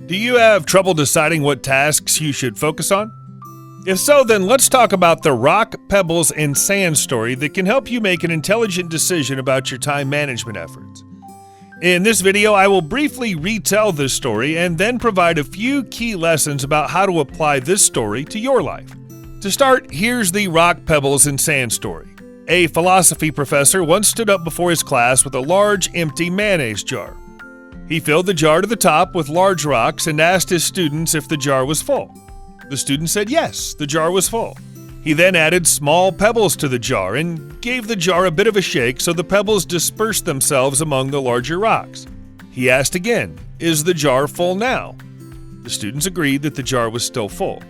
Do you have trouble deciding what tasks you should focus on? If so, then let's talk about the rock, pebbles, and sand story that can help you make an intelligent decision about your time management efforts. In this video, I will briefly retell this story and then provide a few key lessons about how to apply this story to your life. To start, here's the rock, pebbles, and sand story. A philosophy professor once stood up before his class with a large, empty mayonnaise jar. He filled the jar to the top with large rocks and asked his students if the jar was full. The students said yes, the jar was full. He then added small pebbles to the jar and gave the jar a bit of a shake so the pebbles dispersed themselves among the larger rocks. He asked again, "Is the jar full now?" The students agreed that the jar was still full.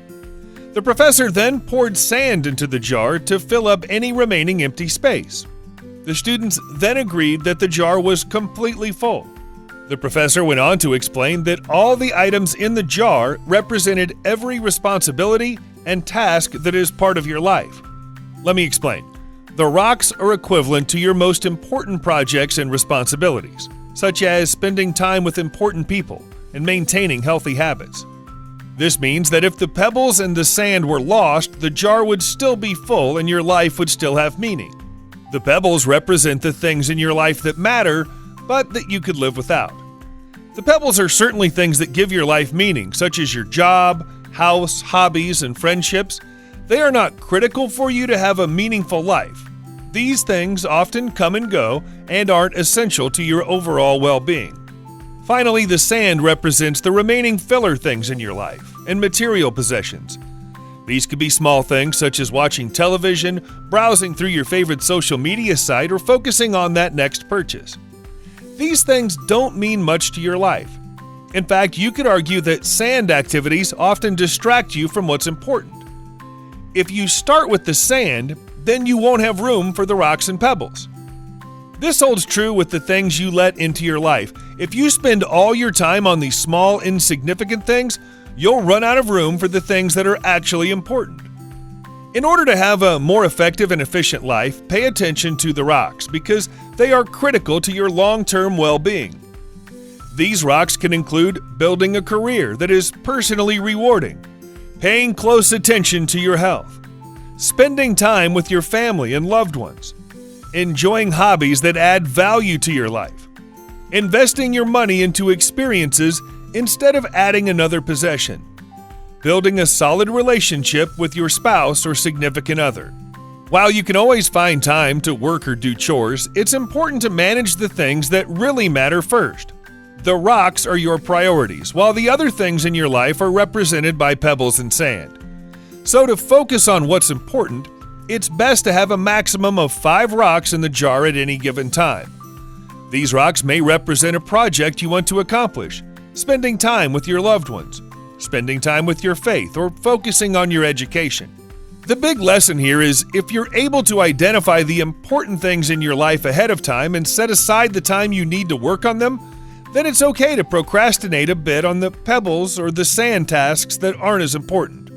The professor then poured sand into the jar to fill up any remaining empty space. The students then agreed that the jar was completely full. The professor went on to explain that all the items in the jar represented every responsibility and task that is part of your life. Let me explain. The rocks are equivalent to your most important projects and responsibilities, such as spending time with important people and maintaining healthy habits. This means that if the pebbles and the sand were lost, the jar would still be full and your life would still have meaning. The pebbles represent the things in your life that matter, but that you could live without. The pebbles are certainly things that give your life meaning, such as your job, house, hobbies, and friendships. They are not critical for you to have a meaningful life. These things often come and go and aren't essential to your overall well-being. Finally, the sand represents the remaining filler things in your life and material possessions. These could be small things such as watching television, browsing through your favorite social media site, or focusing on that next purchase. These things don't mean much to your life. In fact, you could argue that sand activities often distract you from what's important. If you start with the sand, then you won't have room for the rocks and pebbles. This holds true with the things you let into your life. If you spend all your time on these small, insignificant things, you'll run out of room for the things that are actually important. In order to have a more effective and efficient life, pay attention to the rocks because they are critical to your long-term well-being. These rocks can include building a career that is personally rewarding, paying close attention to your health, spending time with your family and loved ones, enjoying hobbies that add value to your life, investing your money into experiences instead of adding another possession, building a solid relationship with your spouse or significant other. While you can always find time to work or do chores, it's important to manage the things that really matter first. The rocks are your priorities, while the other things in your life are represented by pebbles and sand. So to focus on what's important, it's best to have a maximum of 5 rocks in the jar at any given time. These rocks may represent a project you want to accomplish, spending time with your loved ones, spending time with your faith, or focusing on your education. The big lesson here is if you're able to identify the important things in your life ahead of time and set aside the time you need to work on them, then it's okay to procrastinate a bit on the pebbles or the sand tasks that aren't as important.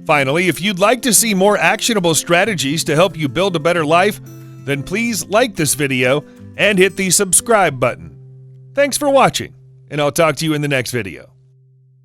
Finally, if you'd like to see more actionable strategies to help you build a better life, then please like this video and hit the subscribe button. Thanks for watching, and I'll talk to you in the next video.